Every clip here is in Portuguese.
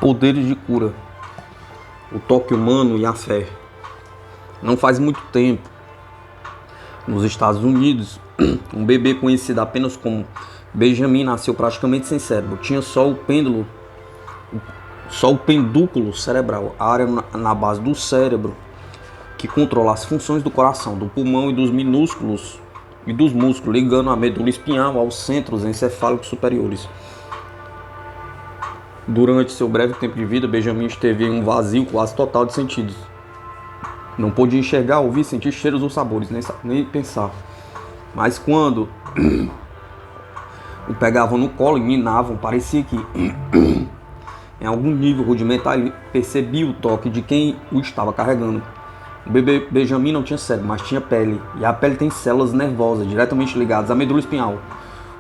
Poderes de cura, o toque humano e a fé. Não faz muito tempo, nos Estados Unidos, um bebê conhecido apenas como Benjamin nasceu praticamente sem cérebro. Tinha só o pendúculo cerebral, a área na base do cérebro que controla as funções do coração, do pulmão e dos músculos, ligando a medula espinhal aos centros encefálicos superiores. Durante seu breve tempo de vida, Benjamin esteve em um vazio quase total de sentidos. Não podia enxergar, ouvir, sentir cheiros ou sabores, nem pensar. Mas quando o pegavam no colo e minavam, parecia que, em algum nível rudimentar, ele percebia o toque de quem o estava carregando. O bebê Benjamin não tinha cérebro, mas tinha pele, e a pele tem células nervosas diretamente ligadas à medula espinhal.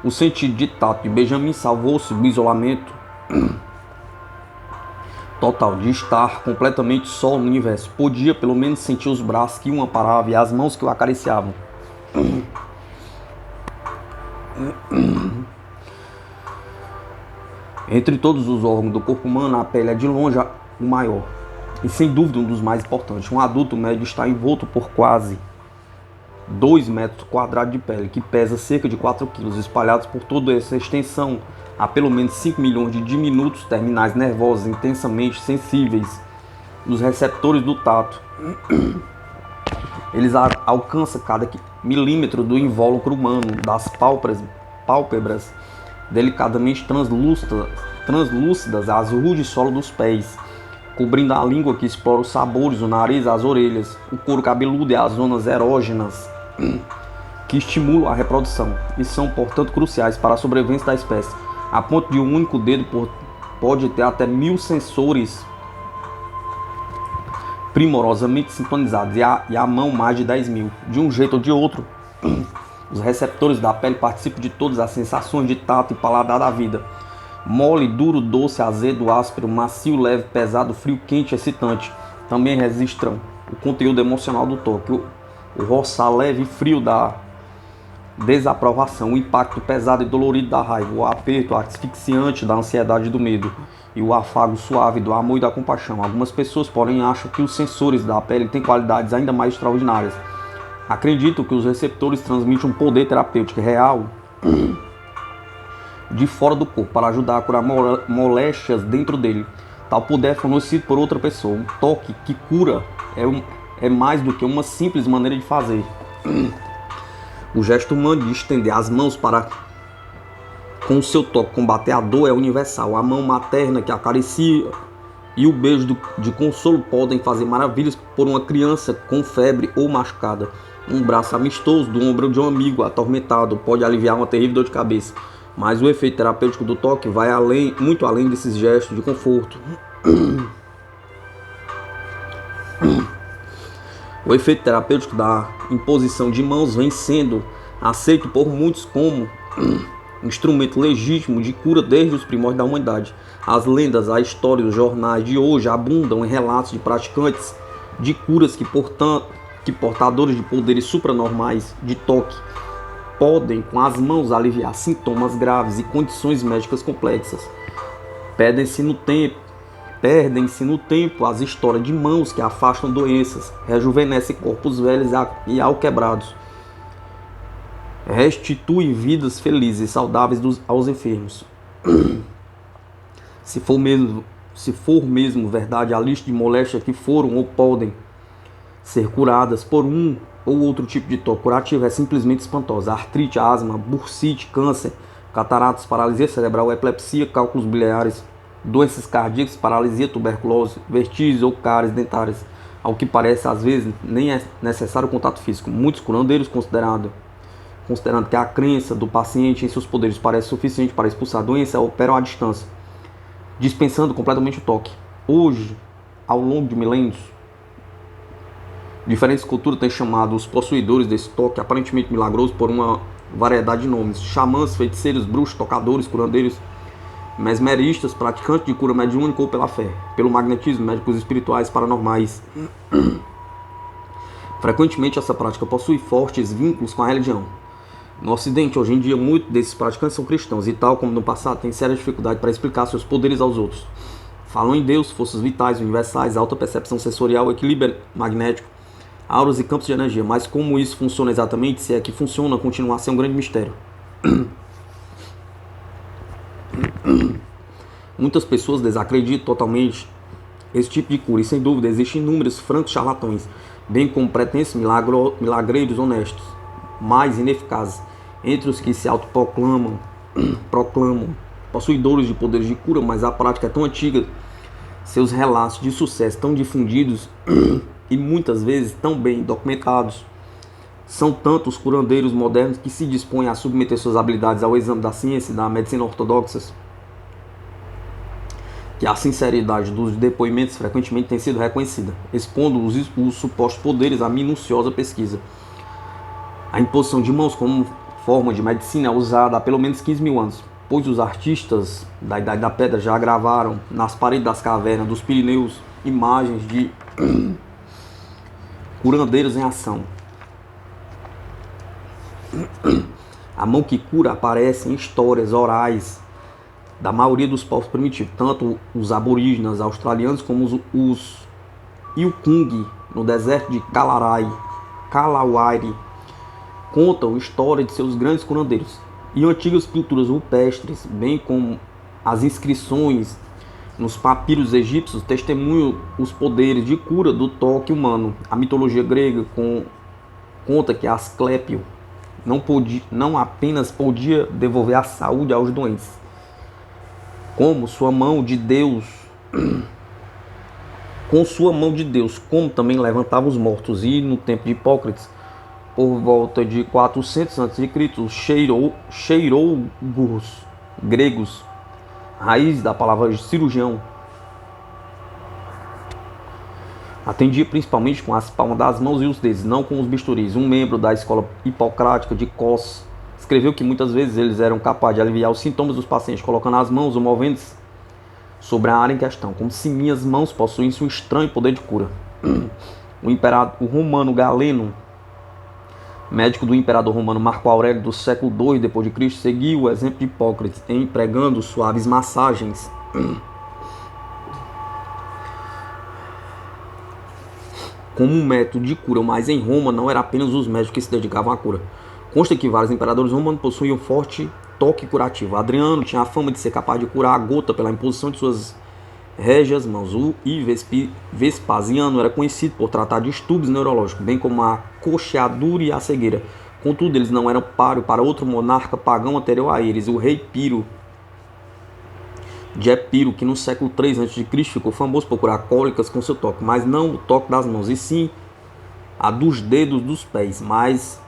O sentido de tato de Benjamin salvou-se do isolamento total, de estar completamente só no universo. Podia pelo menos sentir os braços que o amparavam e as mãos que o acariciavam. Entre todos os órgãos do corpo humano, a pele é de longe o maior e sem dúvida um dos mais importantes. Um adulto médio está envolto por quase 2 metros quadrados de pele, que pesa cerca de 4 quilos, espalhados por toda essa extensão. Há pelo menos 5 milhões de diminutos terminais nervosos intensamente sensíveis nos receptores do tato. Eles alcançam cada milímetro do invólucro humano, das pálpebras delicadamente translúcidas às rudes solas dos pés, cobrindo a língua que explora os sabores, o nariz, as orelhas, o couro cabeludo e as zonas erógenas que estimulam a reprodução e são, portanto, cruciais para a sobrevivência da espécie, a ponto de um único dedo pode ter até 1000 sensores primorosamente sintonizados e a mão mais de 10.000. De um jeito ou de outro, os receptores da pele participam de todas as sensações de tato e paladar da vida. Mole, duro, doce, azedo, áspero, macio, leve, pesado, frio, quente, excitante. Também registram o conteúdo emocional do toque, o roçar leve e frio da desaprovação, o impacto pesado e dolorido da raiva, o aperto asfixiante da ansiedade e do medo, e o afago suave do amor e da compaixão. Algumas pessoas, porém, acham que os sensores da pele têm qualidades ainda mais extraordinárias. Acredito que os receptores transmitem um poder terapêutico real de fora do corpo para ajudar a curar moléstias dentro dele. Tal poder é fornecido por outra pessoa. Um toque que cura é mais do que uma simples maneira de fazer. O gesto humano de estender as mãos para, com o seu toque, combater a dor é universal. A mão materna que acaricia e o beijo de consolo podem fazer maravilhas por uma criança com febre ou machucada. Um braço amistoso do ombro de um amigo atormentado pode aliviar uma terrível dor de cabeça. Mas o efeito terapêutico do toque vai muito além desses gestos de conforto. O efeito terapêutico da imposição de mãos vem sendo aceito por muitos como instrumento legítimo de cura desde os primórdios da humanidade. As lendas, a história e os jornais de hoje abundam em relatos de praticantes de curas que portadores de poderes supranormais de toque podem com as mãos aliviar sintomas graves e condições médicas complexas. Perdem-se no tempo as histórias de mãos que afastam doenças, rejuvenescem corpos velhos e alquebrados, restituem vidas felizes e saudáveis aos enfermos. Se for mesmo verdade a lista de moléstias que foram ou podem ser curadas por um ou outro tipo de toque curativo é simplesmente espantosa. Artrite, asma, bursite, câncer, cataratas, paralisia cerebral, epilepsia, cálculos biliares, doenças cardíacas, paralisia, tuberculose, vertigens ou cáries dentárias. Ao que parece, às vezes, nem é necessário contato físico. Muitos curandeiros, considerando que a crença do paciente em seus poderes parece suficiente para expulsar a doença, operam à distância, dispensando completamente o toque. Hoje, ao longo de milênios, diferentes culturas têm chamado os possuidores desse toque aparentemente milagroso por uma variedade de nomes: xamãs, feiticeiros, bruxos, tocadores, curandeiros, mesmeristas, praticantes de cura mediúnica ou pela fé, pelo magnetismo, médicos espirituais, paranormais. Frequentemente essa prática possui fortes vínculos com a religião. No Ocidente, hoje em dia, muitos desses praticantes são cristãos e, tal como no passado, têm séria dificuldade para explicar seus poderes aos outros. Falam em Deus, forças vitais, universais, alta percepção sensorial, equilíbrio magnético, auras e campos de energia. Mas como isso funciona exatamente, se é que funciona, continua a ser um grande mistério. Muitas pessoas desacreditam totalmente esse tipo de cura, e sem dúvida existem inúmeros francos charlatões, bem como pretensos milagreiros honestos, mais ineficazes, entre os que se autoproclamam possuidores de poderes de cura, mas a prática é tão antiga, seus relatos de sucesso tão difundidos e muitas vezes tão bem documentados. São tantos curandeiros modernos que se dispõem a submeter suas habilidades ao exame da ciência e da medicina ortodoxas, que a sinceridade dos depoimentos frequentemente tem sido reconhecida, expondo os supostos poderes à minuciosa pesquisa. A imposição de mãos como forma de medicina é usada há pelo menos 15 mil anos, pois os artistas da Idade da Pedra já gravaram nas paredes das cavernas dos Pirineus imagens de curandeiros em ação. A mão que cura aparece em histórias orais da maioria dos povos primitivos, tanto os aborígenes australianos como os Yukung no deserto de Kalawari contam história de seus grandes curandeiros, e antigas pinturas rupestres, bem como as inscrições nos papiros egípcios, testemunham os poderes de cura do toque humano. A mitologia grega conta que Asclépio não apenas podia devolver a saúde aos doentes, como sua mão de Deus, como também levantava os mortos. E no tempo de Hipócrates, por volta de 400 a.C., os cheirôgrafos gregos, raiz da palavra cirurgião, atendia principalmente com as palmas das mãos e os dedos, não com os bisturis. Um membro da escola hipocrática de Cos escreveu que muitas vezes eles eram capazes de aliviar os sintomas dos pacientes colocando as mãos ou movendo-se sobre a área em questão, como se minhas mãos possuíssem um estranho poder de cura. O imperador romano Galeno, médico do imperador romano Marco Aurélio do século II d.C., seguiu o exemplo de Hipócrates, empregando suaves massagens como um método de cura. Mas em Roma não era apenas os médicos que se dedicavam à cura. Consta que vários imperadores romanos possuíam um forte toque curativo. Adriano tinha a fama de ser capaz de curar a gota pela imposição de suas régias mãos. E Vespasiano era conhecido por tratar de distúrbios neurológicos, bem como a coxeadura e a cegueira. Contudo, eles não eram páreo para outro monarca pagão anterior a eles, o rei Piro de Epiro, que no século III a.C. ficou famoso por curar cólicas com seu toque, mas não o toque das mãos, e sim a dos dedos dos pés. Mas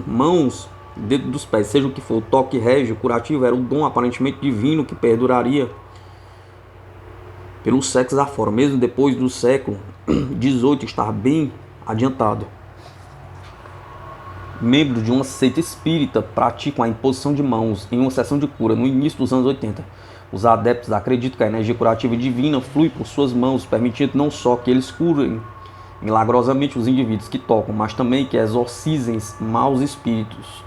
mãos, dedo dos pés, seja o que for, o toque régio curativo era um dom aparentemente divino que perduraria pelos séculos afora, mesmo depois do século XVIII estar bem adiantado. Membros de uma seita espírita praticam a imposição de mãos em uma sessão de cura no início dos anos 80. Os adeptos acreditam que a energia curativa divina flui por suas mãos, permitindo não só que eles curem milagrosamente os indivíduos que tocam, mas também que exorcizem maus espíritos.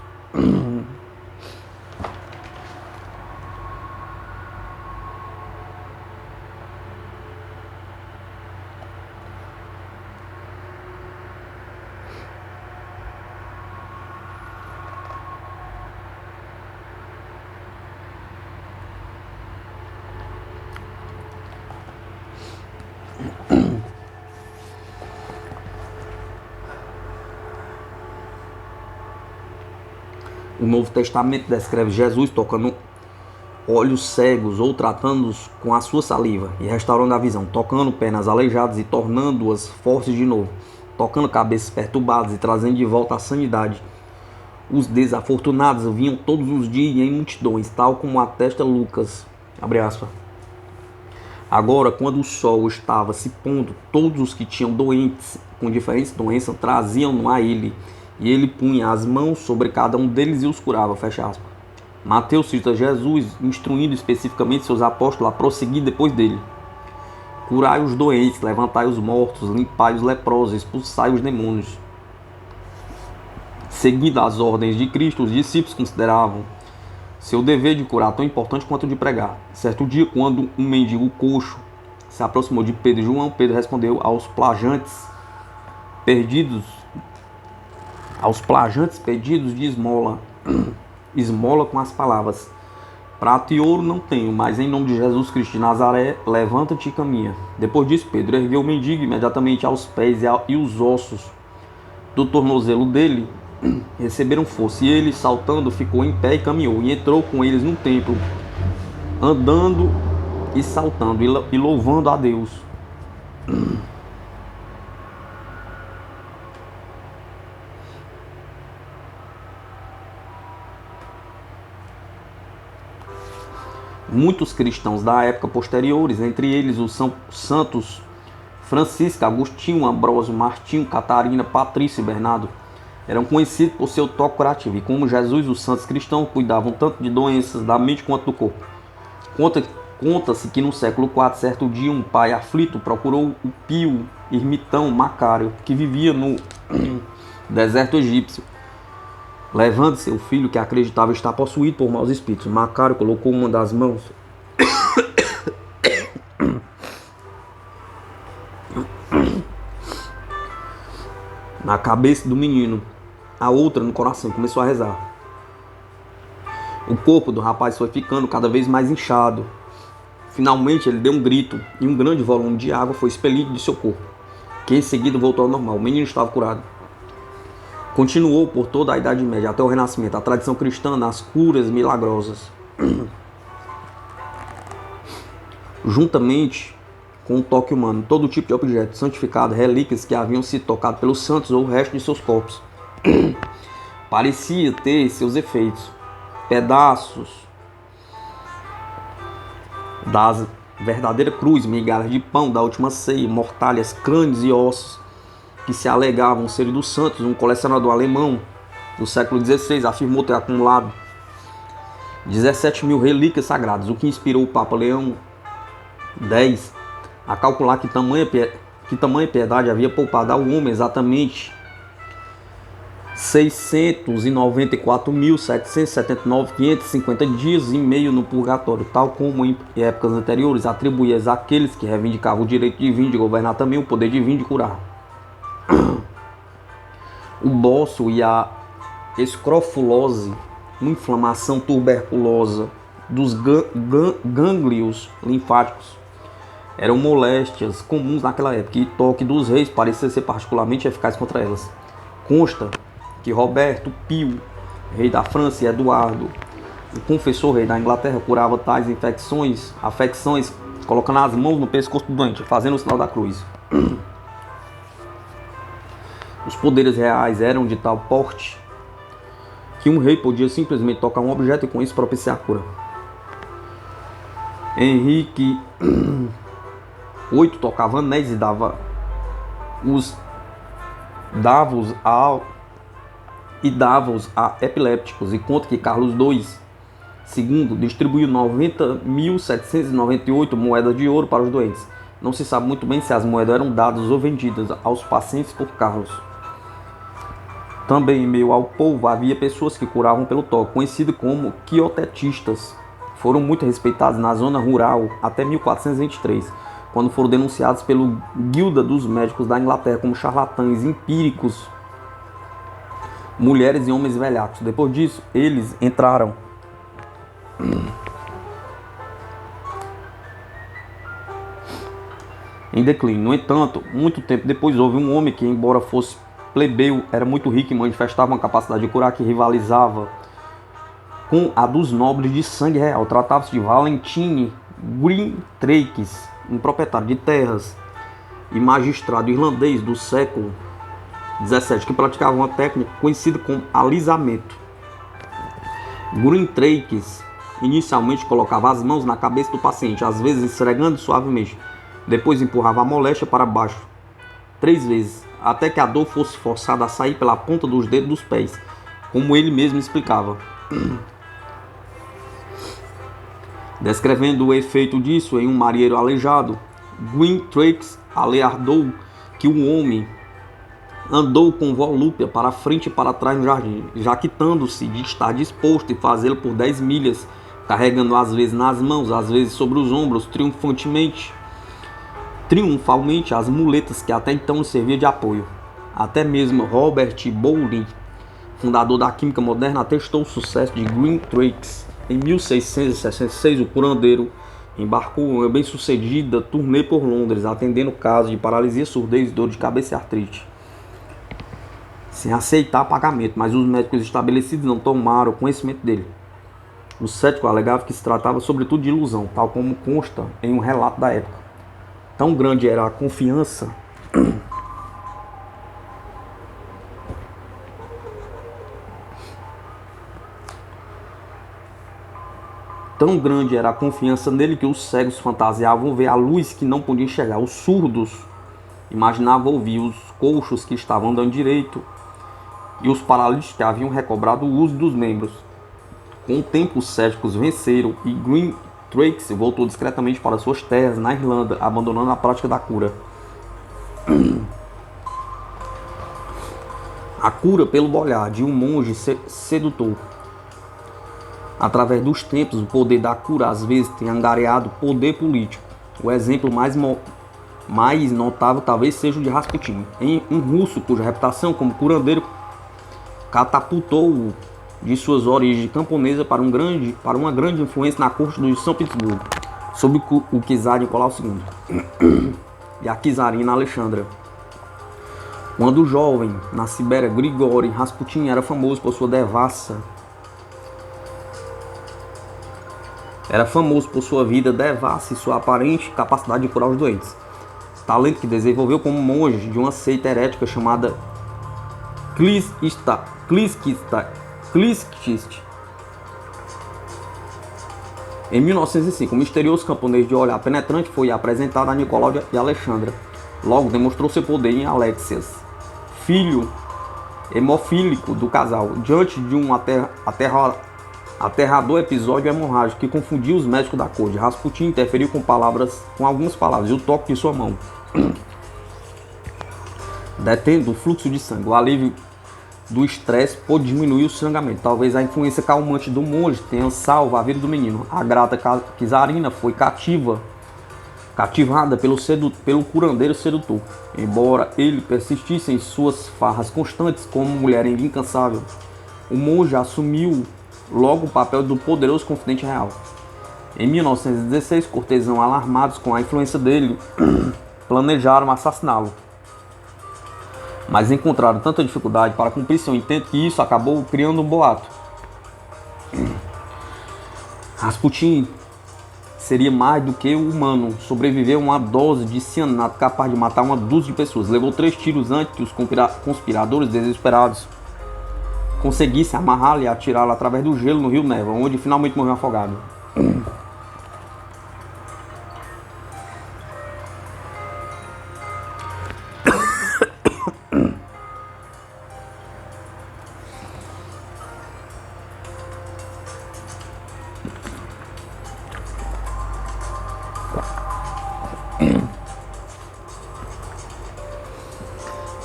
O Novo Testamento descreve Jesus tocando olhos cegos ou tratando-os com a sua saliva e restaurando a visão, tocando pernas aleijadas e tornando-as fortes de novo, tocando cabeças perturbadas e trazendo de volta a sanidade. Os desafortunados vinham todos os dias em multidões, tal como atesta Lucas. Abre aspas. Agora, quando o sol estava se pondo, todos os que tinham doentes com diferentes doenças traziam-no a ele, e ele punha as mãos sobre cada um deles e os curava. Fecha aspas. Mateus cita Jesus instruindo especificamente seus apóstolos a prosseguir depois dele. Curai os doentes, levantai os mortos, limpai os leprosos, expulsai os demônios. Seguindo as ordens de Cristo, os discípulos consideravam seu dever de curar tão importante quanto o de pregar. Certo dia, quando um mendigo coxo se aproximou de Pedro e João. Pedro respondeu aos plajantes pedidos de esmola com as palavras: prata e ouro não tenho, mas em nome de Jesus Cristo de Nazaré, levanta-te e caminha. Depois disso, Pedro ergueu o mendigo imediatamente aos pés, e os ossos do tornozelo dele receberam força. E ele, saltando, ficou em pé e caminhou, e entrou com eles no templo, andando e saltando e louvando a Deus. Muitos cristãos da época posteriores, entre eles os santos Francisco, Agostinho, Ambrósio, Martinho, Catarina, Patrício e Bernardo, eram conhecidos por seu toque curativo. E como Jesus, os santos cristãos cuidavam tanto de doenças da mente quanto do corpo. Conta-se que no século IV, certo dia, um pai aflito procurou o pio ermitão Macário, que vivia no deserto egípcio, levando seu filho, que acreditava estar possuído por maus espíritos. Macário colocou uma das mãos na cabeça do menino, a outra no coração, começou a rezar. O corpo do rapaz foi ficando cada vez mais inchado. Finalmente ele deu um grito e um grande volume de água foi expelido de seu corpo, que em seguida voltou ao normal. O menino estava curado. Continuou por toda a Idade Média até o Renascimento a tradição cristã nas curas milagrosas. Juntamente com o toque humano, todo tipo de objeto santificado, relíquias que haviam sido tocadas pelos santos ou o resto de seus corpos, parecia ter seus efeitos. Pedaços das verdadeira cruz, migalhas de pão da última ceia, mortalhas, crânios e ossos que se alegavam serem dos santos. Um colecionador alemão do século XVI afirmou ter acumulado 17 mil relíquias sagradas, o que inspirou o Papa Leão X a calcular que tamanha piedade havia poupado ao homem exatamente 694.779.550 dias e meio no purgatório, tal como em épocas anteriores atribuía àqueles que reivindicavam o direito divino de governar também o poder divino de curar. O bócio e a escrofulose, uma inflamação tuberculosa dos gânglios linfáticos, eram moléstias comuns naquela época, e o toque dos reis parecia ser particularmente eficaz contra elas. Consta que Roberto Pio, rei da França, e Eduardo, o confessor rei da Inglaterra, curava tais afecções, colocando as mãos no pescoço do doente, fazendo o sinal da cruz. Os poderes reais eram de tal porte que um rei podia simplesmente tocar um objeto e com isso propiciar a cura. Henrique VIII tocava anéis e dava-os a epilépticos, e conta que Carlos II distribuiu 90.798 moedas de ouro para os doentes. Não se sabe muito bem se as moedas eram dadas ou vendidas aos pacientes por Carlos. Também em meio ao povo havia pessoas que curavam pelo toque, conhecidos como quiotetistas. Foram muito respeitados na zona rural até 1423, quando foram denunciados pelo Guilda dos Médicos da Inglaterra como charlatães empíricos, mulheres e homens velhacos. Depois disso, eles entraram em declínio. No entanto, muito tempo depois houve um homem que, embora fosse plebeu, era muito rico e manifestava uma capacidade de curar que rivalizava com a dos nobres de sangue real. Tratava-se de Valentine Greentrakes, um proprietário de terras e magistrado irlandês do século XVII, que praticava uma técnica conhecida como alisamento. Greentrakes inicialmente colocava as mãos na cabeça do paciente, às vezes esfregando suavemente, depois empurrava a moléstia para baixo 3 vezes, até que a dor fosse forçada a sair pela ponta dos dedos dos pés, como ele mesmo explicava. Descrevendo o efeito disso em um marinheiro aleijado, Greentrakes alertou que o homem andou com volúpia para frente e para trás no jardim, jactando-se de estar disposto a fazê-lo por 10 milhas, carregando às vezes nas mãos, às vezes sobre os ombros, triunfantemente triunfalmente as muletas que até então servia de apoio. Até mesmo Robert Bowling, fundador da química moderna, atestou o sucesso de Greentrex. Em 1666, o curandeiro embarcou em uma bem-sucedida turnê por Londres, atendendo casos de paralisia, surdez, dor de cabeça e artrite, sem aceitar pagamento, mas os médicos estabelecidos não tomaram conhecimento dele. O cético alegava que se tratava sobretudo de ilusão, tal como consta em um relato da época. Tão grande era a confiança nele que os cegos fantasiavam ver a luz que não podiam enxergar. Os surdos imaginavam ouvir os coxos que estavam andando direito e os paralíticos que haviam recobrado o uso dos membros. Com o tempo, os céticos venceram e Greentrex voltou discretamente para suas terras na Irlanda, abandonando a prática da cura. A cura pelo olhar de um monge sedutor. Através dos tempos, o poder da cura às vezes tem angariado poder político. O exemplo mais notável talvez seja o de Rasputin, um russo cuja reputação como curandeiro catapultou-o de suas origens camponesas para uma grande influência na corte de São Petersburgo, sob o czar Nicolau II e a czarina Alexandra. Quando jovem, na Sibéria, Grigori Rasputin era famoso por sua vida devassa e sua aparente capacidade de curar os doentes. Talento que desenvolveu como monge de uma seita herética chamada Kliskist. Em 1905, um misterioso camponês de olhar penetrante foi apresentado a Nicolau e Alexandra. Logo demonstrou seu poder em Alexias, filho hemofílico do casal, diante de um aterrador episódio hemorrágico que confundiu os médicos da corte. Rasputin interferiu com algumas palavras e o toque de sua mão, detendo o fluxo de sangue. O alívio do estresse pôde diminuir o sangramento. Talvez a influência calmante do monge tenha salvo a vida do menino. A grata czarina foi cativada pelo curandeiro sedutor. Embora ele persistisse em suas farras constantes como mulher incansável, o monge assumiu logo o papel do poderoso confidente real. Em 1916, cortesãos alarmados com a influência dele planejaram assassiná-lo, mas encontraram tanta dificuldade para cumprir seu intento que isso acabou criando um boato. Rasputin seria mais do que humano, sobreviveu a uma dose de cianato capaz de matar uma dúzia de pessoas. Levou 3 tiros antes que os conspiradores desesperados conseguissem amarrá-lo e atirá-lo através do gelo no rio Neva, onde finalmente morreu afogado.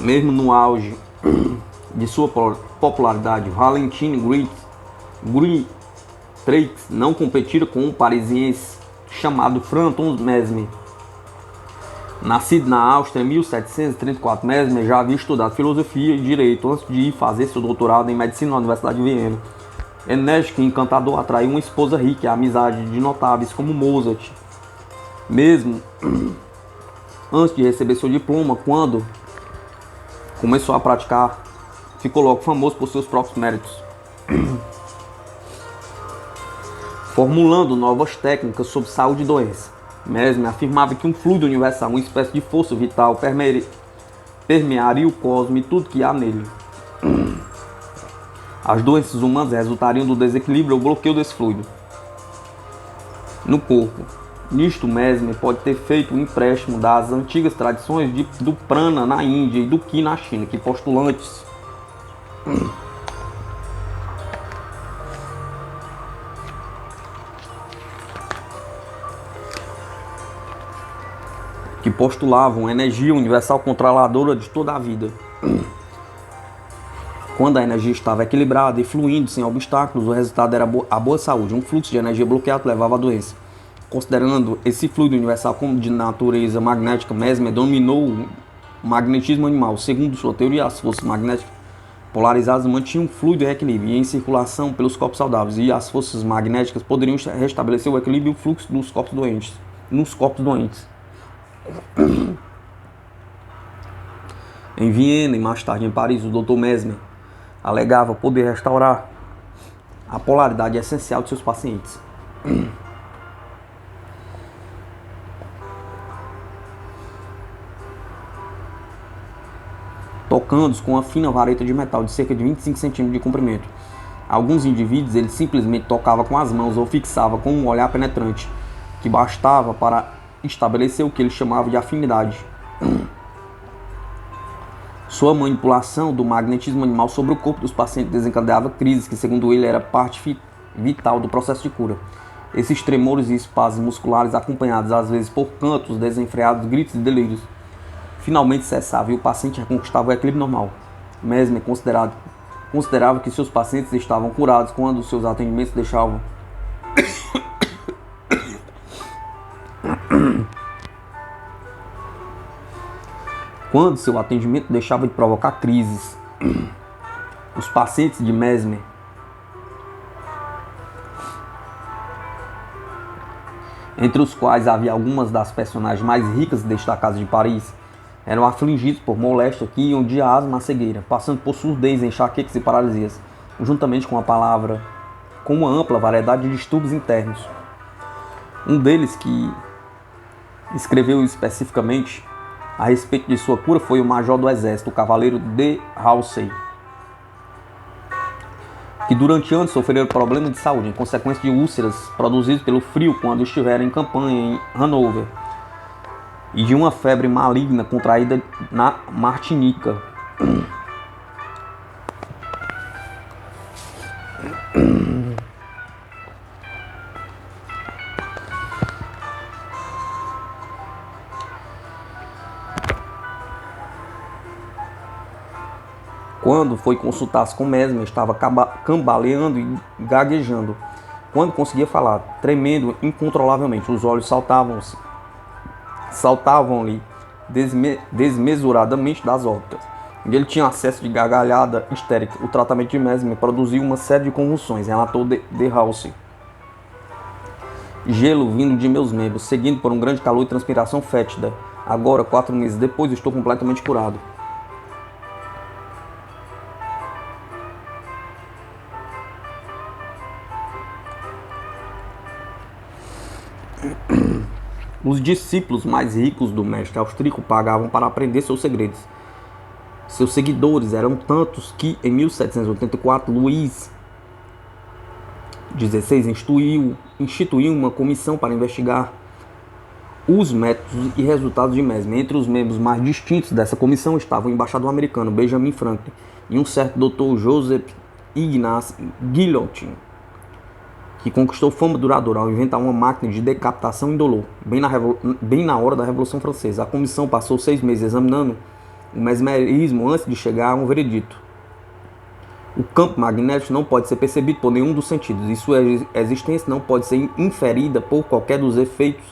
Mesmo no auge de sua popularidade, Valentin Greentrex não competira com um parisiense chamado Franton Mesmer. Nascido na Áustria em 1734, Mesmer já havia estudado filosofia e direito antes de ir fazer seu doutorado em medicina na Universidade de Viena. Enérgico e encantador, atraiu uma esposa rica e a amizade de notáveis como Mozart. Mesmo antes de receber seu diploma, quando começou a praticar, ficou logo famoso por seus próprios méritos, formulando novas técnicas sobre saúde e doença. Mesmer afirmava que um fluido universal, uma espécie de força vital, permearia o cosmos e tudo que há nele. As doenças humanas resultariam do desequilíbrio ou bloqueio desse fluido no corpo. Nisto, Mesmer pode ter feito um empréstimo das antigas tradições do prana na Índia e do Ki na China, que postulantes postulavam energia universal controladora de toda a vida. Quando a energia estava equilibrada e fluindo sem obstáculos, o resultado era a boa saúde. Um fluxo de energia bloqueado levava à doença. Considerando esse fluido universal como de natureza magnética, Mesmer dominou o magnetismo animal. Segundo sua teoria, as forças magnéticas polarizadas mantinham fluido em equilíbrio e em circulação pelos corpos saudáveis, e as forças magnéticas poderiam restabelecer o equilíbrio e o fluxo nos corpos doentes. Em Viena e mais tarde em Paris, o Dr. Mesmer alegava poder restaurar a polaridade essencial de seus pacientes. Tocando-os com uma fina vareta de metal de cerca de 25 centímetros de comprimento. Alguns indivíduos ele simplesmente tocava com as mãos ou fixava com um olhar penetrante, que bastava para estabelecer o que ele chamava de afinidade. Sua manipulação do magnetismo animal sobre o corpo dos pacientes desencadeava crises que, segundo ele, era parte vital do processo de cura. Esses tremores e espasmos musculares, acompanhados às vezes por cantos desenfreados, gritos e delírios, finalmente cessavam e o paciente reconquistava o equilíbrio normal. Mesmer considerava que seus pacientes estavam curados quando seus atendimentos deixavam seu atendimento deixava de provocar crises. Os pacientes de Mesmer entre os quais havia algumas das personagens mais ricas e destacadas de Paris, eram afligidos por moléstia que iam de asma à cegueira, passando por surdez, enxaquecas e paralisias, juntamente com uma ampla variedade de distúrbios internos. Um deles que escreveu especificamente a respeito de sua cura foi o major do exército, o cavaleiro de Halsey, que durante anos sofreram problemas de saúde em consequência de úlceras produzidas pelo frio quando estiveram em campanha em Hanover, e de uma febre maligna contraída na Martinica. Quando foi consultar-se com Mesmer, estava cambaleando e gaguejando. Quando conseguia falar, tremendo incontrolavelmente, os olhos saltavam-lhe desmesuradamente das órbitas. Ele tinha acesso de gargalhada histérica. O tratamento de Mesmer produziu uma série de convulsões, relatou de Halsey. Gelo vindo de meus membros, seguindo por um grande calor e transpiração fétida. Agora, 4 meses depois, estou completamente curado. Os discípulos mais ricos do mestre austríaco pagavam para aprender seus segredos. Seus seguidores eram tantos que, em 1784, Luís XVI instituiu uma comissão para investigar os métodos e resultados de Mesmer. Entre os membros mais distintos dessa comissão estavam o embaixador americano Benjamin Franklin e um certo Dr. Joseph Ignace Guillotin, que conquistou fama duradoura ao inventar uma máquina de decapitação indolor, bem na hora da Revolução Francesa. A comissão passou 6 meses examinando o mesmerismo antes de chegar a um veredito. O campo magnético não pode ser percebido por nenhum dos sentidos, e sua existência não pode ser inferida por qualquer dos efeitos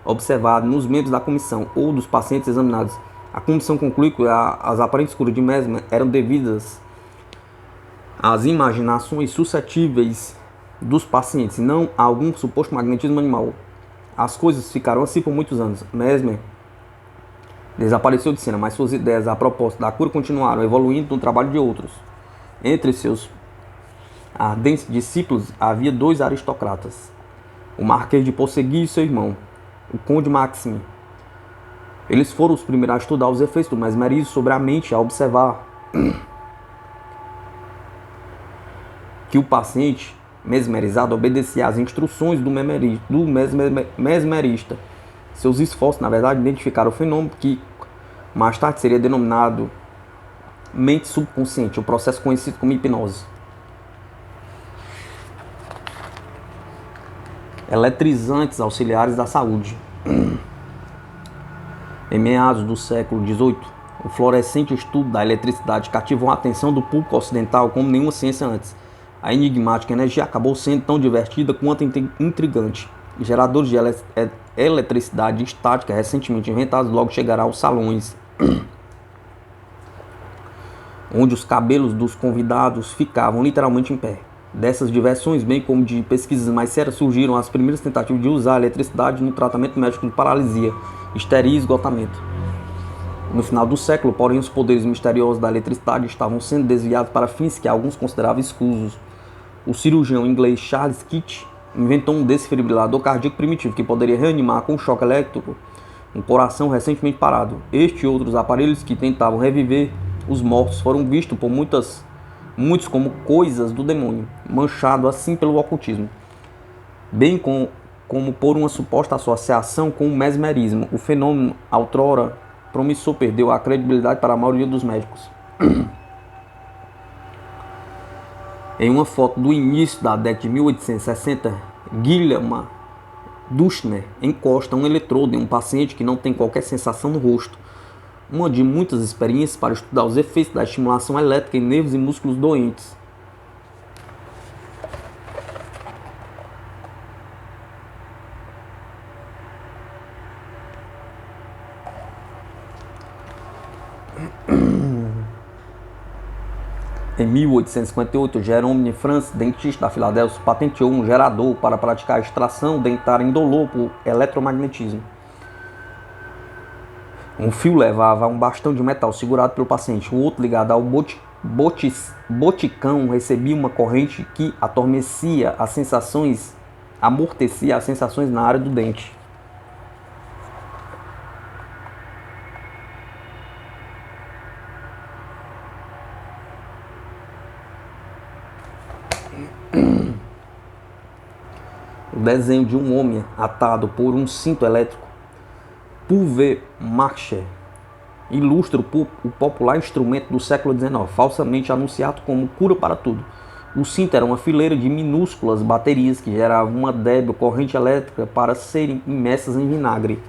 observados nos membros da comissão ou dos pacientes examinados. A comissão conclui que as aparentes curas de Mesmer eram devidas às imaginações suscetíveis dos pacientes, e não a algum suposto magnetismo animal. As coisas ficaram assim por muitos anos. Mesmer desapareceu de cena, mas suas ideias a propósito da cura continuaram evoluindo no trabalho de outros. Entre seus ardentes discípulos havia 2 aristocratas, o Marquês de Possegui e seu irmão, o Conde Maxime. Eles foram os primeiros a estudar os efeitos do mesmerismo sobre a mente, a observar que o paciente mesmerizado obedecia às instruções do mesmerista. Seus esforços, na verdade, identificaram o fenômeno que mais tarde seria denominado mente subconsciente, o processo conhecido como hipnose. Eletrizantes auxiliares da saúde. Em meados do século XVIII, o florescente estudo da eletricidade cativou a atenção do público ocidental como nenhuma ciência antes. A enigmática energia acabou sendo tão divertida quanto intrigante. Geradores de eletricidade estática recentemente inventados logo chegará aos salões, onde os cabelos dos convidados ficavam literalmente em pé. Dessas diversões, bem como de pesquisas mais sérias, surgiram as primeiras tentativas de usar a eletricidade no tratamento médico de paralisia, histeria e esgotamento. No final do século, porém, os poderes misteriosos da eletricidade estavam sendo desviados para fins que alguns consideravam escusos. O cirurgião inglês Charles Kitts inventou um desfibrilador cardíaco primitivo que poderia reanimar com choque elétrico um coração recentemente parado. Este e outros aparelhos que tentavam reviver os mortos foram vistos por muitos como coisas do demônio, manchado assim pelo ocultismo, bem como por uma suposta associação com o mesmerismo. O fenômeno, outrora promissor, perdeu a credibilidade para a maioria dos médicos. Em uma foto do início da década de 1860, Guilherme Duchner encosta um eletrodo em um paciente que não tem qualquer sensação no rosto. Uma de muitas experiências para estudar os efeitos da estimulação elétrica em nervos e músculos doentes. Em 1858, Jerome Francis, dentista da Filadélfia, patenteou um gerador para praticar a extração dentária indolor por eletromagnetismo. Um fio levava a um bastão de metal segurado pelo paciente, o outro ligado ao boticão recebia uma corrente que amortecia as sensações na área do dente. O desenho de um homem atado por um cinto elétrico, Pulvermacher, ilustra o popular instrumento do século XIX, falsamente anunciado como cura para tudo. O cinto era uma fileira de minúsculas baterias que geravam uma débil corrente elétrica para serem imersas em vinagre.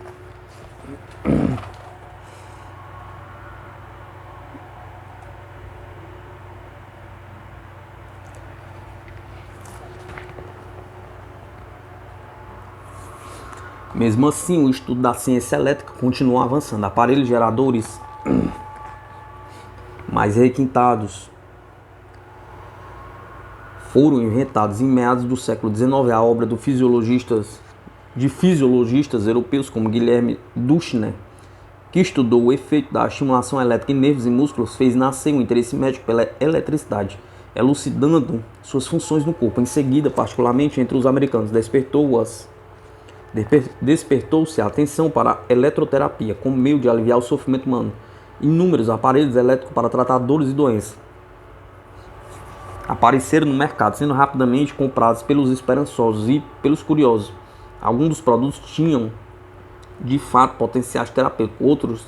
Mesmo assim, o estudo da ciência elétrica continuou avançando. Aparelhos geradores mais requintados foram inventados em meados do século XIX. A obra de fisiologistas europeus como Guilherme Duchner, que estudou o efeito da estimulação elétrica em nervos e músculos, fez nascer um interesse médico pela eletricidade, elucidando suas funções no corpo. Em seguida, particularmente entre os americanos, despertou-se a atenção para a eletroterapia como meio de aliviar o sofrimento humano. Inúmeros aparelhos elétricos para tratar dores e doenças apareceram no mercado, sendo rapidamente comprados pelos esperançosos e pelos curiosos. Alguns dos produtos tinham, de fato, potenciais terapêuticos. Outros,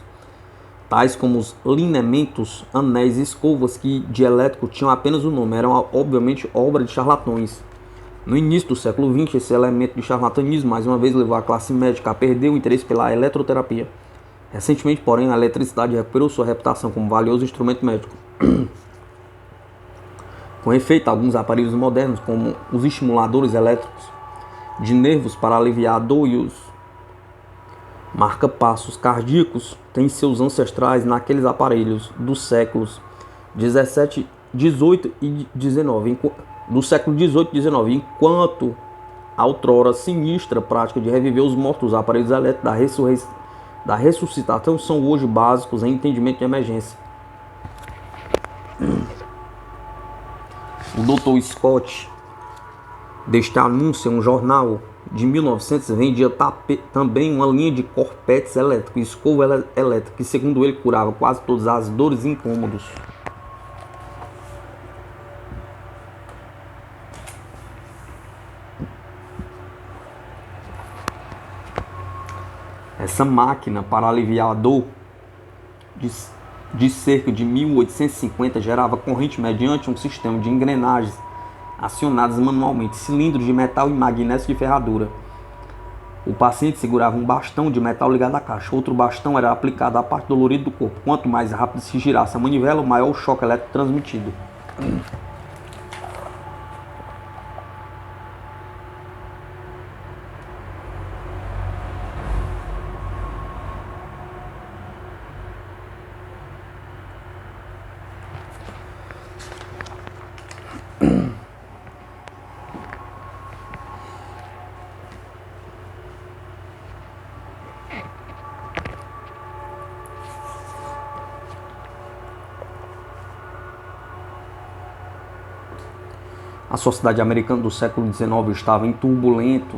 tais como os lineamentos, anéis e escovas que de elétrico tinham apenas o nome, eram obviamente obra de charlatões. No início do século XX, esse elemento de charlatanismo mais uma vez levou a classe médica a perder o interesse pela eletroterapia. Recentemente, porém, a eletricidade recuperou sua reputação como valioso instrumento médico. Com efeito, alguns aparelhos modernos, como os estimuladores elétricos de nervos para aliviar a dor e os marca-passos cardíacos, têm seus ancestrais naqueles aparelhos dos séculos XVII, XVIII e XIX. Do século XVIII e XIX, enquanto a outrora sinistra prática de reviver os mortos, os aparelhos elétricos da ressuscitação são hoje básicos em entendimento de emergência. O Dr. Scott, deste anúncio em um jornal de 1900, vendia também uma linha de corpetes elétricos, escova elétrica, que segundo ele curava quase todas as dores e incômodos. Essa máquina para aliviar a dor de cerca de 1850 gerava corrente mediante um sistema de engrenagens acionadas manualmente, cilindros de metal e magnésio de ferradura. O paciente segurava um bastão de metal ligado à caixa. Outro bastão era aplicado à parte dolorida do corpo. Quanto mais rápido se girasse a manivela, maior o choque elétrico transmitido. A sociedade americana do século XIX estava em turbulento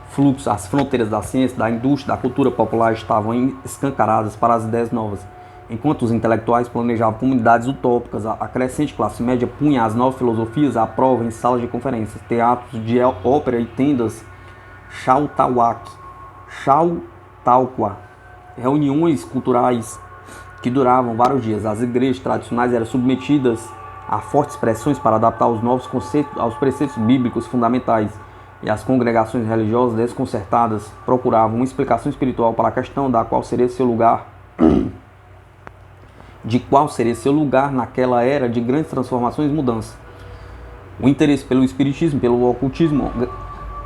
fluxo. As fronteiras da ciência, da indústria, da cultura popular estavam escancaradas para as ideias novas. Enquanto os intelectuais planejavam comunidades utópicas, a crescente classe média punha as novas filosofias à prova em salas de conferências, teatros de ópera e tendas Chautauqua, reuniões culturais que duravam vários dias. As igrejas tradicionais eram submetidas a fortes pressões para adaptar os novos conceitos aos preceitos bíblicos fundamentais, e as congregações religiosas desconcertadas procuravam uma explicação espiritual para a questão de qual seria seu lugar naquela era de grandes transformações e mudanças. O interesse pelo espiritismo, pelo ocultismo,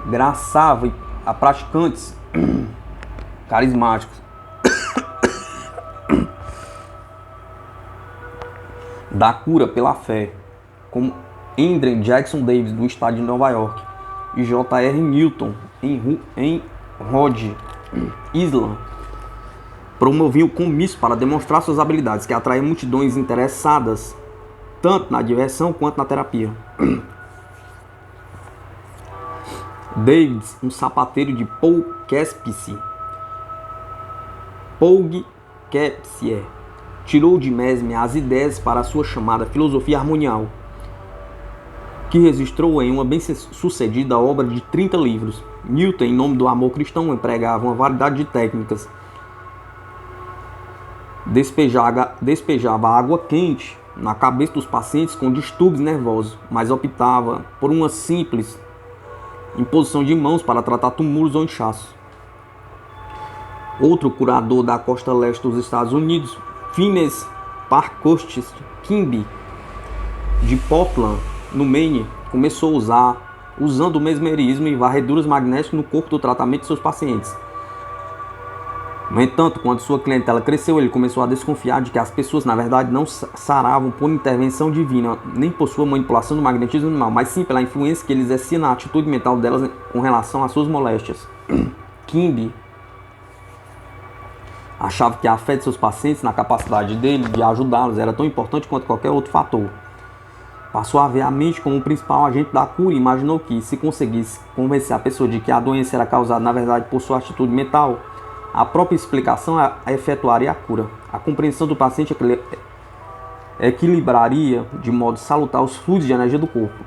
graçava a praticantes carismáticos da cura pela fé, como Andrew Jackson Davis, do estado de Nova York, e J.R. Newton, em Rhode Island, promoviam o comício para demonstrar suas habilidades, que atraíam multidões interessadas tanto na diversão quanto na terapia. Davis, um sapateiro de Poughkeepsie, tirou de Mesmer as ideias para a sua chamada filosofia harmonial, que registrou em uma bem-sucedida obra de 30 livros. Newton, em nome do amor cristão, empregava uma variedade de técnicas. Despejava água quente na cabeça dos pacientes com distúrbios nervosos, mas optava por uma simples imposição de mãos para tratar tumores ou inchaços. Outro curador da costa leste dos Estados Unidos, Phineas Parkhurst Quimby, de Portland, no Maine, começou a usando o mesmerismo e varreduras magnéticas no corpo do tratamento de seus pacientes. No entanto, quando sua clientela cresceu, ele começou a desconfiar de que as pessoas, na verdade, não saravam por intervenção divina, nem por sua manipulação do magnetismo animal, mas sim pela influência que ele exercia na atitude mental delas com relação às suas moléstias. Quimby achava que a fé de seus pacientes na capacidade dele de ajudá-los era tão importante quanto qualquer outro fator. Passou a ver a mente como o principal agente da cura e imaginou que, se conseguisse convencer a pessoa de que a doença era causada, na verdade, por sua atitude mental, a própria explicação a efetuaria a cura. A compreensão do paciente equilibraria de modo salutar os fluidos de energia do corpo.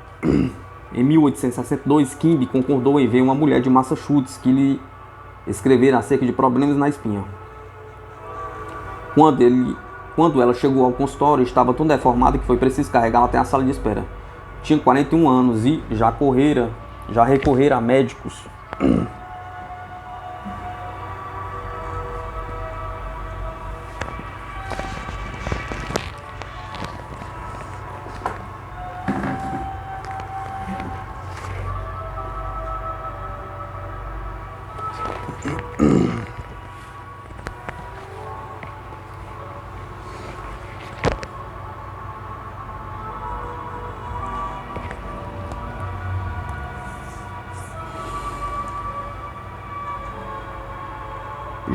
Em 1862, Quimby concordou em ver uma mulher de Massachusetts que lhe escrevera acerca de problemas na espinha. Quando ela chegou ao consultório, estava tão deformada que foi preciso carregá-la até a sala de espera. Tinha 41 anos e já recorrera a médicos.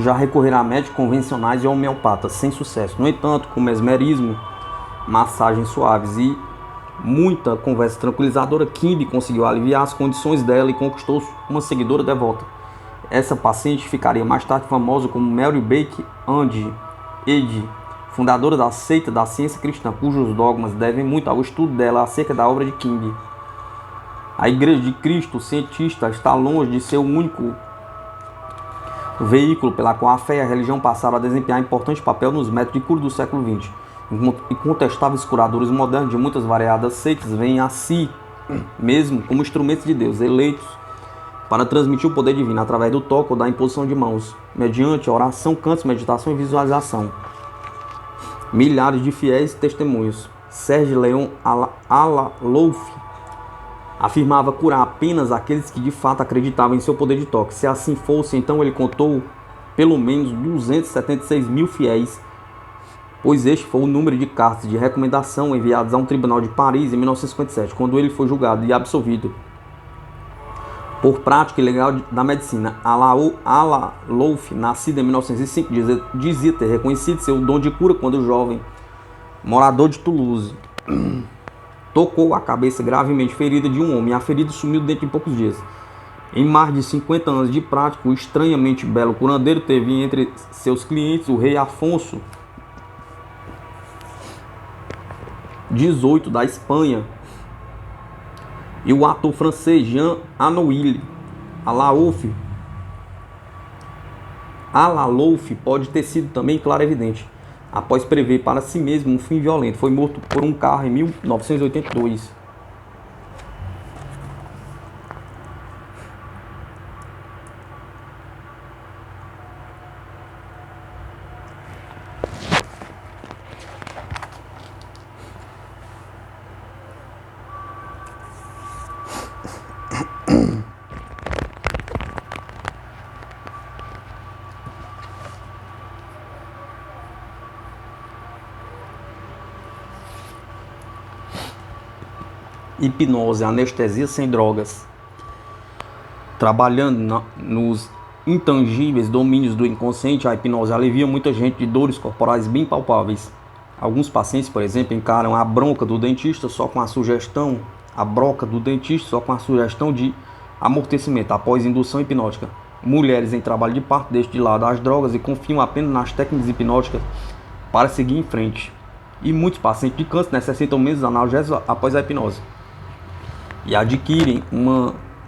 Já recorreram a médicos convencionais e homeopatas, sem sucesso. No entanto, com mesmerismo, massagens suaves e muita conversa tranquilizadora, Quimby conseguiu aliviar as condições dela e conquistou uma seguidora devota. Essa paciente ficaria mais tarde famosa como Mary Baker Eddy, fundadora da seita da ciência cristã, cujos dogmas devem muito ao estudo dela acerca da obra de Quimby. A Igreja de Cristo cientista está longe de ser o único veículo pela qual a fé e a religião passaram a desempenhar importante papel nos métodos de cura do século XX. Incontestáveis curadores modernos de muitas variadas seitas veem a si mesmo como instrumentos de Deus, eleitos para transmitir o poder divino através do toque ou da imposição de mãos, mediante oração, cantos, meditação e visualização. Milhares de fiéis testemunhos. Serge Leon Alalouf afirmava curar apenas aqueles que de fato acreditavam em seu poder de toque. Se assim fosse, então ele contou pelo menos 276 mil fiéis, pois este foi o número de cartas de recomendação enviadas a um tribunal de Paris em 1957, quando ele foi julgado e absolvido por prática ilegal da medicina. Alalouf, nascido em 1905, dizia ter reconhecido seu dom de cura quando jovem, morador de Toulouse. tocou a cabeça gravemente ferida de um homem. A ferida sumiu dentro de poucos dias. Em mais de 50 anos de prática, o estranhamente belo curandeiro teve entre seus clientes o rei Afonso XVIII da Espanha e o ator francês Jean Anouilh. Alalouf pode ter sido também clarividente. Após prever para si mesmo um fim violento, foi morto por um carro em 1982. Hipnose, anestesia sem drogas. Trabalhando nos intangíveis domínios do inconsciente, a hipnose alivia muita gente de dores corporais bem palpáveis. Alguns pacientes, por exemplo, encaram a broca do dentista só com a sugestão, de amortecimento após indução hipnótica. Mulheres em trabalho de parto deixam de lado as drogas e confiam apenas nas técnicas hipnóticas para seguir em frente. E muitos pacientes de câncer necessitam menos analgésicos após a hipnose e adquirem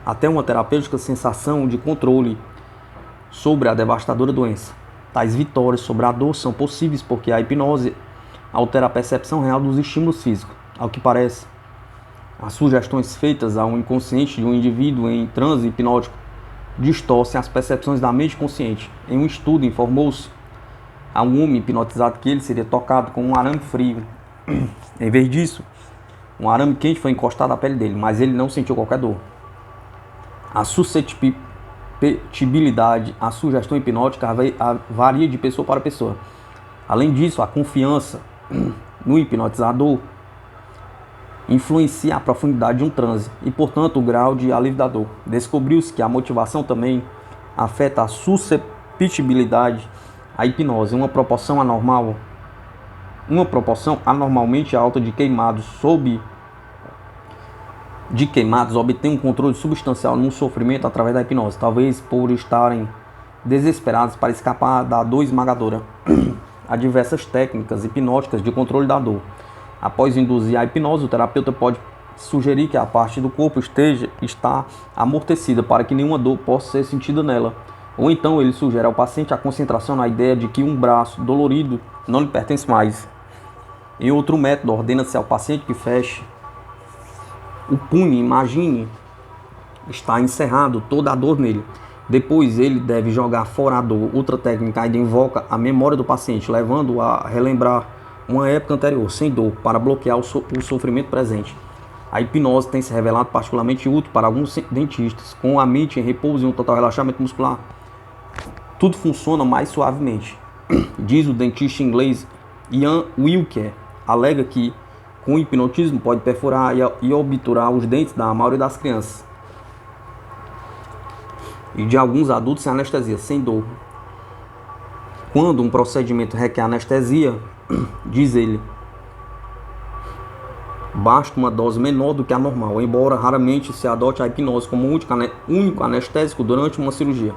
até uma terapêutica sensação de controle sobre a devastadora doença. Tais vitórias sobre a dor são possíveis porque a hipnose altera a percepção real dos estímulos físicos. Ao que parece, as sugestões feitas ao inconsciente de um indivíduo em transe hipnótico distorcem as percepções da mente consciente. Em um estudo, informou-se a um homem hipnotizado que ele seria tocado com um arame frio. Em vez disso, um arame quente foi encostado à pele dele, mas ele não sentiu qualquer dor. A suscetibilidade à sugestão hipnótica varia de pessoa para pessoa. Além disso, a confiança no hipnotizador influencia a profundidade de um transe e, portanto, o grau de alívio da dor. Descobriu-se que a motivação também afeta a susceptibilidade à hipnose. Uma proporção anormalmente alta de queimados obtém um controle substancial no sofrimento através da hipnose, talvez por estarem desesperados para escapar da dor esmagadora. Há diversas técnicas hipnóticas de controle da dor. Após induzir a hipnose, o terapeuta pode sugerir que a parte do corpo está amortecida para que nenhuma dor possa ser sentida nela. Ou então ele sugere ao paciente a concentração na ideia de que um braço dolorido não lhe pertence mais. Em outro método, ordena-se ao paciente que feche o punho, imagine está encerrado toda a dor nele. Depois ele deve jogar fora a dor. Outra técnica ainda invoca a memória do paciente, levando-o a relembrar uma época anterior, sem dor, para bloquear o sofrimento presente. A hipnose tem se revelado particularmente útil para alguns dentistas. Com a mente em repouso e um total relaxamento muscular, tudo funciona mais suavemente. Diz o dentista inglês Ian Wilker, alega que com o hipnotismo pode perfurar e obturar os dentes da maioria das crianças e de alguns adultos sem anestesia, sem dor. Quando um procedimento requer anestesia, diz ele, basta uma dose menor do que a normal, embora raramente se adote a hipnose como único anestésico durante uma cirurgia.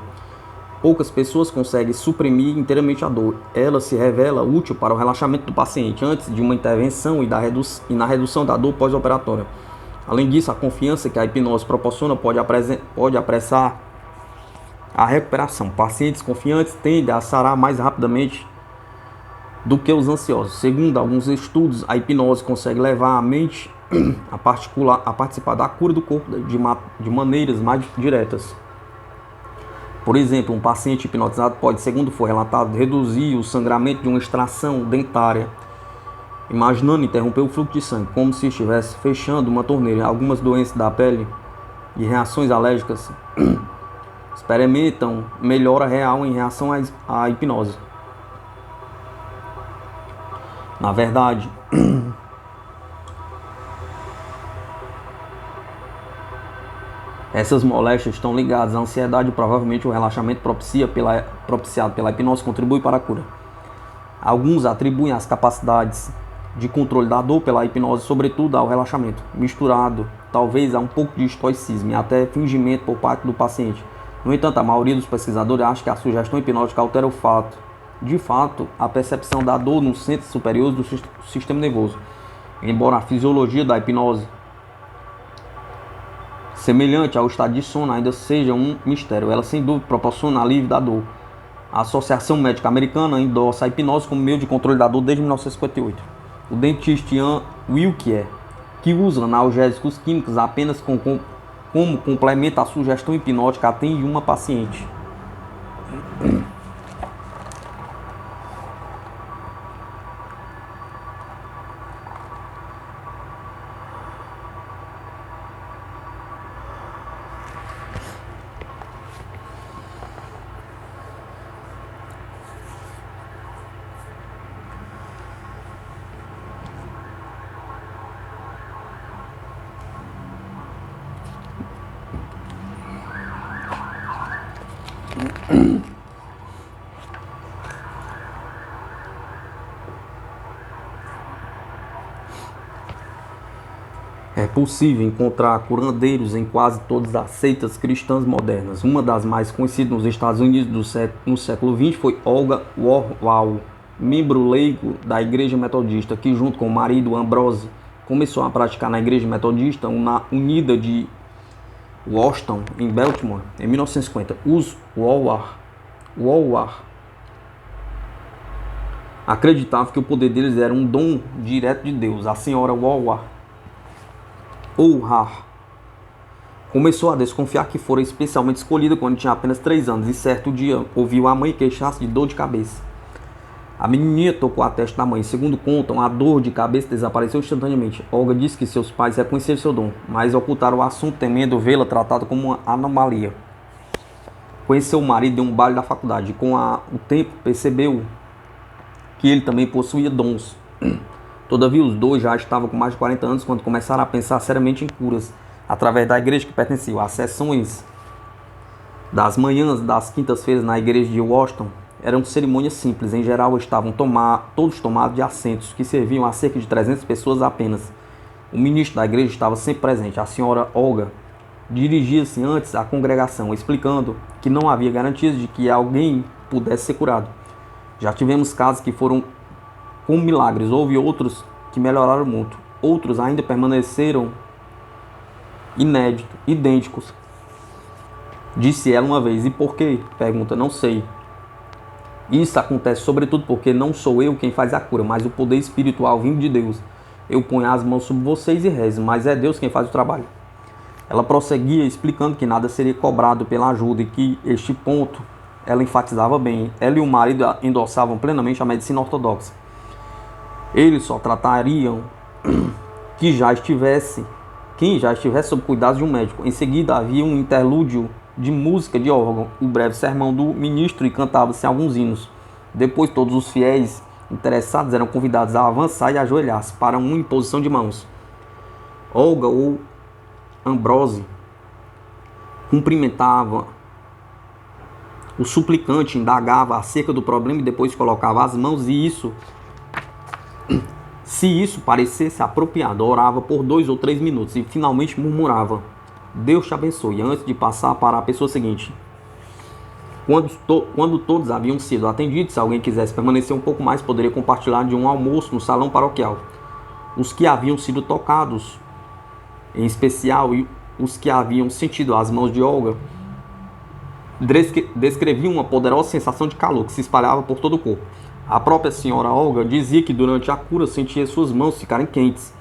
Poucas pessoas conseguem suprimir inteiramente a dor. Ela se revela útil para o relaxamento do paciente antes de uma intervenção e na redução da dor pós-operatória. Além disso, a confiança que a hipnose proporciona pode apressar a recuperação. Pacientes confiantes tendem a sarar mais rapidamente do que os ansiosos. Segundo alguns estudos, a hipnose consegue levar a mente a participar da cura do corpo de maneiras mais diretas. Por exemplo, um paciente hipnotizado pode, segundo foi relatado, reduzir o sangramento de uma extração dentária, imaginando interromper o fluxo de sangue, como se estivesse fechando uma torneira. Algumas doenças da pele e reações alérgicas experimentam melhora real em reação à hipnose. Na verdade, essas moléstias estão ligadas à ansiedade e provavelmente o relaxamento propiciado pela hipnose contribui para a cura. Alguns atribuem as capacidades de controle da dor pela hipnose, sobretudo ao relaxamento, misturado talvez a um pouco de estoicismo e até fingimento por parte do paciente. No entanto, a maioria dos pesquisadores acha que a sugestão hipnótica altera de fato, a percepção da dor nos centros superiores do sistema nervoso. Embora a fisiologia da hipnose, semelhante ao estado de sono, ainda seja um mistério, ela sem dúvida proporciona alívio da dor. A Associação Médica Americana endossa a hipnose como meio de controle da dor desde 1958. O dentista Ian Wilke, que usa analgésicos químicos apenas como complemento à sugestão hipnótica, atende uma paciente. É possível encontrar curandeiros em quase todas as seitas cristãs modernas. Uma das mais conhecidas nos Estados Unidos no século XX foi Olga Warwall, membro leigo da Igreja Metodista, que junto com o marido Ambrose começou a praticar na Igreja Metodista Unida de Washington, em Baltimore, em 1950. Os Warwall acreditavam que o poder deles era um dom direto de Deus. A senhora Warwall começou a desconfiar que fora especialmente escolhida quando tinha apenas 3 anos e certo dia ouviu a mãe queixar-se de dor de cabeça. A menininha tocou a testa da mãe. Segundo contam, a dor de cabeça desapareceu instantaneamente. Olga disse que seus pais reconheceram seu dom, mas ocultaram o assunto temendo vê-la tratada como uma anomalia. Conheceu o marido em um baile da faculdade e com o tempo percebeu que ele também possuía dons. Todavia, os dois já estavam com mais de 40 anos quando começaram a pensar seriamente em curas, através da igreja que pertenciam. As sessões das manhãs das quintas-feiras na igreja de Washington eram cerimônias simples. Em geral, estavam todos tomados de assentos, que serviam a cerca de 300 pessoas apenas. O ministro da igreja estava sempre presente. A senhora Olga dirigia-se antes à congregação, explicando que não havia garantias de que alguém pudesse ser curado. Já tivemos casos que foram com milagres, houve outros que melhoraram muito, outros ainda permaneceram idênticos. Disse ela uma vez. E por quê? Pergunta. Não sei. Isso acontece sobretudo porque não sou eu quem faz a cura, mas o poder espiritual vindo de Deus. Eu ponho as mãos sobre vocês e rezo, mas é Deus quem faz o trabalho. Ela prosseguia explicando que nada seria cobrado pela ajuda e que este ponto ela enfatizava bem. Ela e o marido endossavam plenamente a medicina ortodoxa. Eles só tratariam quem já estivesse sob cuidado de um médico. Em seguida havia um interlúdio de música de órgão, o breve sermão do ministro, e cantava-se alguns hinos. Depois todos os fiéis interessados eram convidados a avançar e ajoelhar-se para uma imposição de mãos. Olga ou Ambrose cumprimentava o suplicante, indagava acerca do problema e depois colocava as mãos se isso parecesse apropriado, orava por 2 ou 3 minutos e finalmente murmurava: Deus te abençoe, antes de passar para a pessoa seguinte. Quando todos haviam sido atendidos, se alguém quisesse permanecer um pouco mais, poderia compartilhar de um almoço no salão paroquial. Os que haviam sido tocados, em especial, e os que haviam sentido as mãos de Olga, descreviam uma poderosa sensação de calor que se espalhava por todo o corpo. A própria senhora Olga dizia que durante a cura sentia suas mãos ficarem quentes,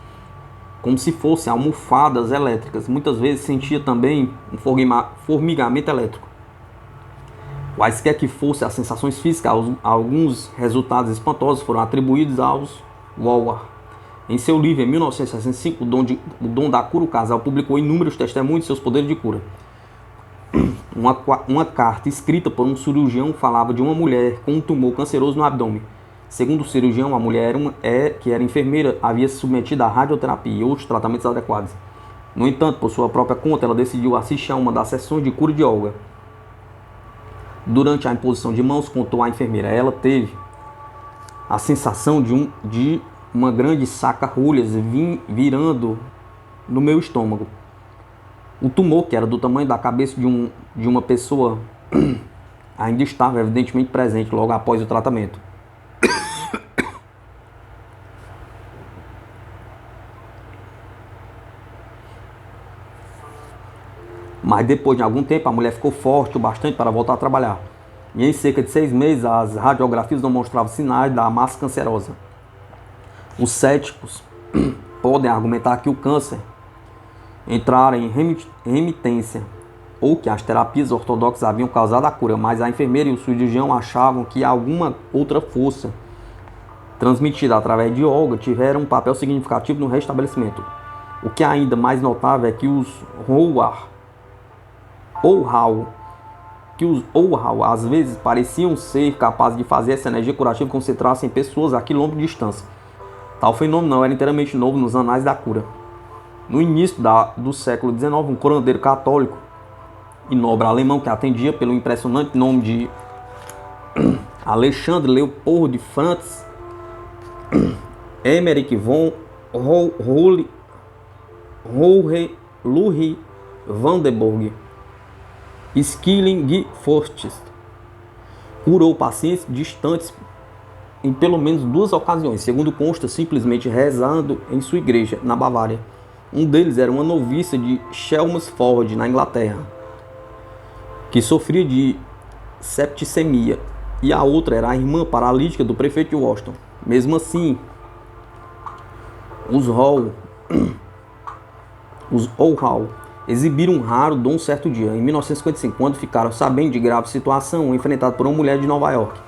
como se fossem almofadas elétricas. Muitas vezes sentia também um formigamento elétrico. Quaisquer que fossem as sensações físicas, alguns resultados espantosos foram atribuídos aos Warwall. Em seu livro, em 1965, O Dom da Cura, o casal publicou inúmeros testemunhos de seus poderes de cura. Uma carta escrita por um cirurgião falava de uma mulher com um tumor canceroso no abdômen. Segundo o cirurgião, a mulher que era enfermeira havia se submetido à radioterapia e outros tratamentos adequados. No entanto, por sua própria conta, ela decidiu assistir a uma das sessões de cura de Olga. Durante a imposição de mãos, contou a enfermeira, ela teve a sensação de uma grande saca-rolhas virando no meu estômago. O tumor, que era do tamanho da cabeça de uma pessoa, ainda estava evidentemente presente logo após o tratamento. Mas depois de algum tempo, a mulher ficou forte o bastante para voltar a trabalhar. E em cerca de 6 meses, as radiografias não mostravam sinais da massa cancerosa. Os céticos podem argumentar que o câncer entrara em remitência ou que as terapias ortodoxas haviam causado a cura, mas a enfermeira e o cirurgião achavam que alguma outra força transmitida através de Olga tiveram um papel significativo no restabelecimento. O que é ainda mais notável é que os Ohau às vezes pareciam ser capazes de fazer essa energia curativa concentrar-se em pessoas a quilômetros de distância. Tal fenômeno não era inteiramente novo nos anais da cura. No início do século XIX, um curandeiro católico e nobre alemão que atendia pelo impressionante nome de Alexandre Leopold Franz Emmerich von Lurry Vandenberg Skilling-Forst curou pacientes distantes em pelo menos 2 ocasiões, segundo consta, simplesmente rezando em sua igreja, na Bavária. Um deles era uma noviça de Chelmsford, na Inglaterra, que sofria de septicemia, e a outra era a irmã paralítica do prefeito de Washington. Mesmo assim, os Ohau exibiram um raro dom certo dia, em 1955, quando ficaram sabendo de grave situação enfrentada por uma mulher de Nova York,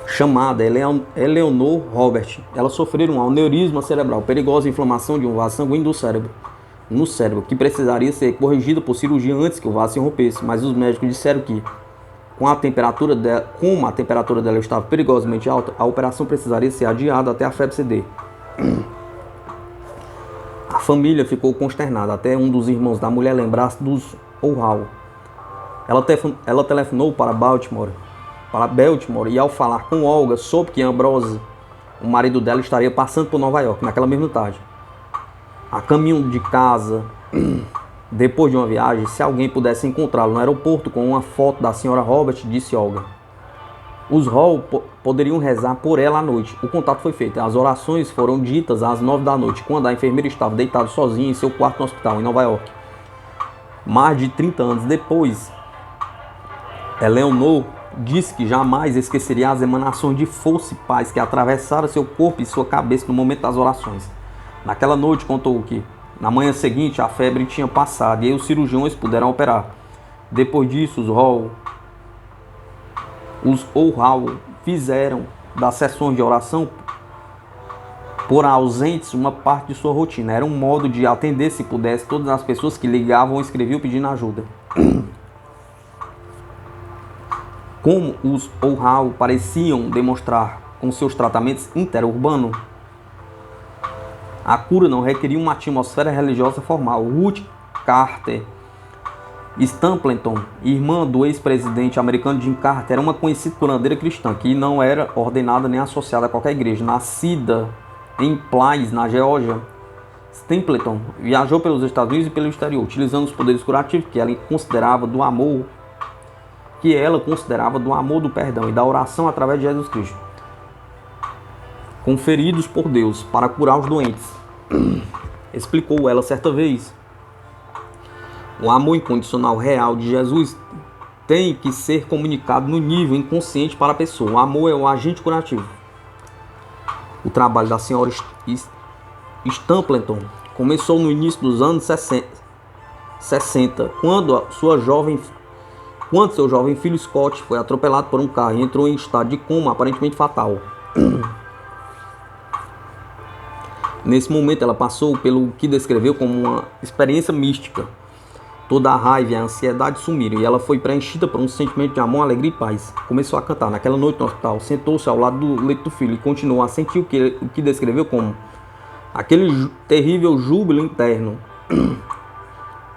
chamada Eleanor Robert. Ela sofreu um aneurisma cerebral, perigosa inflamação de um vaso sanguíneo no cérebro, que precisaria ser corrigida por cirurgia antes que o vaso se rompesse, mas os médicos disseram que, como a temperatura dela estava perigosamente alta, a operação precisaria ser adiada até a febre ceder. A família ficou consternada, até um dos irmãos da mulher lembrar-se dos Ohau. Ela telefonou para Baltimore, e ao falar com Olga, soube que Ambrose, o marido dela, estaria passando por Nova York naquela mesma tarde. A caminho de casa, depois de uma viagem, se alguém pudesse encontrá-lo no aeroporto com uma foto da senhora Robert, disse Olga. Os Hall poderiam rezar por ela à noite. O contato foi feito. As orações foram ditas às 9 da noite, quando a enfermeira estava deitada sozinha em seu quarto no hospital, em Nova York. Mais de 30 anos depois, Eleanor disse que jamais esqueceria as emanações de força e paz que atravessaram seu corpo e sua cabeça no momento das orações. Naquela noite, contou que, na manhã seguinte, a febre tinha passado e aí os cirurgiões puderam operar. Depois disso, os Ohau fizeram das sessões de oração por ausentes uma parte de sua rotina. Era um modo de atender, se pudesse, todas as pessoas que ligavam ou escreviam pedindo ajuda. Como os Ohau pareciam demonstrar com seus tratamentos interurbanos, a cura não requeria uma atmosfera religiosa formal. Ruth Carter Stapleton, irmã do ex-presidente americano Jimmy Carter, era uma conhecida curandeira cristã que não era ordenada nem associada a qualquer igreja. Nascida em Plymouth, na Geórgia, Stapleton viajou pelos Estados Unidos e pelo exterior, utilizando os poderes curativos que ela considerava do amor do perdão e da oração através de Jesus Cristo, conferidos por Deus para curar os doentes. Explicou ela certa vez: o amor incondicional real de Jesus tem que ser comunicado no nível inconsciente para a pessoa. O amor é o agente curativo. O trabalho da senhora Stapleton começou no início dos anos 60, quando seu jovem filho Scott foi atropelado por um carro e entrou em estado de coma aparentemente fatal. Nesse momento ela passou pelo que descreveu como uma experiência mística. Toda a raiva e a ansiedade sumiram e ela foi preenchida por um sentimento de amor, alegria e paz. Começou a cantar. Naquela noite no hospital, sentou-se ao lado do leito do filho e continuou a sentir o que descreveu como aquele terrível júbilo interno.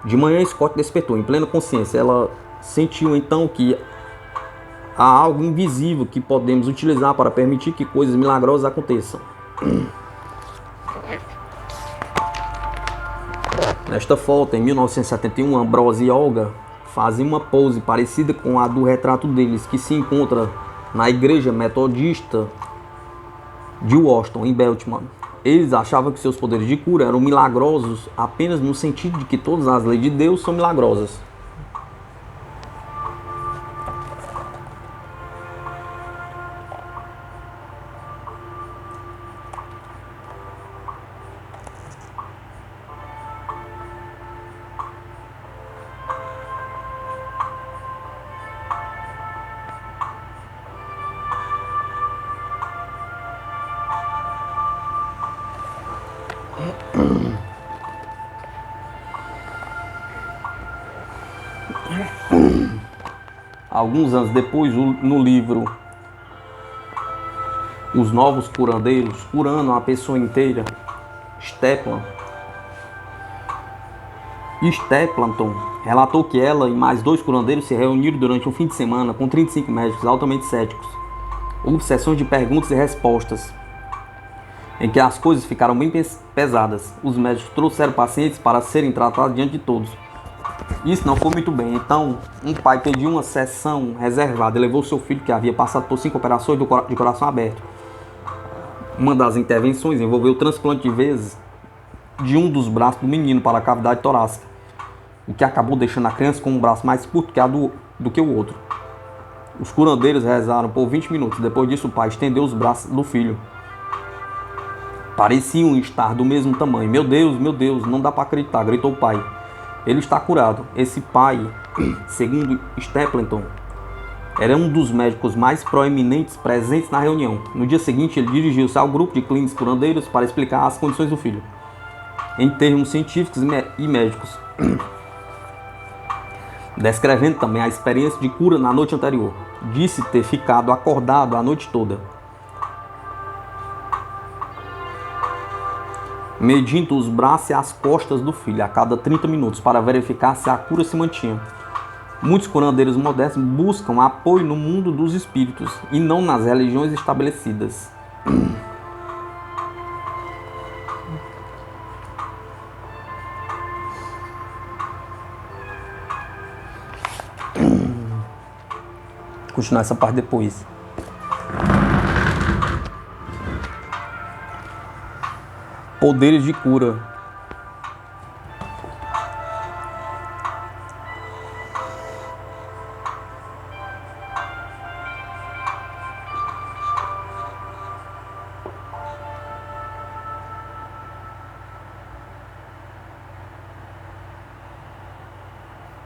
De manhã, Scott despertou em plena consciência. Ela sentiu então que há algo invisível que podemos utilizar para permitir que coisas milagrosas aconteçam. Nesta foto, em 1971, Ambrose e Olga fazem uma pose parecida com a do retrato deles, que se encontra na Igreja Metodista de Washington, em Baltimore. Eles achavam que seus poderes de cura eram milagrosos apenas no sentido de que todas as leis de Deus são milagrosas. Alguns anos depois, no livro Os Novos Curandeiros, curando uma pessoa inteira, Stapleton relatou que ela e mais 2 curandeiros se reuniram durante um fim de semana com 35 médicos altamente céticos. Houve sessões de perguntas e respostas, em que as coisas ficaram bem pesadas. Os médicos trouxeram pacientes para serem tratados diante de todos. Isso não foi muito bem, então um pai pediu uma sessão reservada e levou seu filho, que havia passado por 5 operações de coração aberto. Uma das intervenções envolveu o transplante de vezes de um dos braços do menino para a cavidade torácica, o que acabou deixando a criança com um braço mais curto do que o outro. Os curandeiros rezaram por 20 minutos. Depois disso, o pai estendeu os braços do filho. Pareciam estar do mesmo tamanho. Meu Deus, não dá para acreditar, gritou o pai. Ele está curado. Esse pai, segundo Stapleton, era um dos médicos mais proeminentes presentes na reunião. No dia seguinte, ele dirigiu-se ao grupo de clínicos curandeiros para explicar as condições do filho, em termos científicos e médicos, descrevendo também a experiência de cura na noite anterior. Disse ter ficado acordado a noite toda, medindo os braços e as costas do filho a cada 30 minutos para verificar se a cura se mantinha. Muitos curandeiros modernos buscam apoio no mundo dos espíritos e não nas religiões estabelecidas. Vou continuar essa parte depois. Poderes de cura.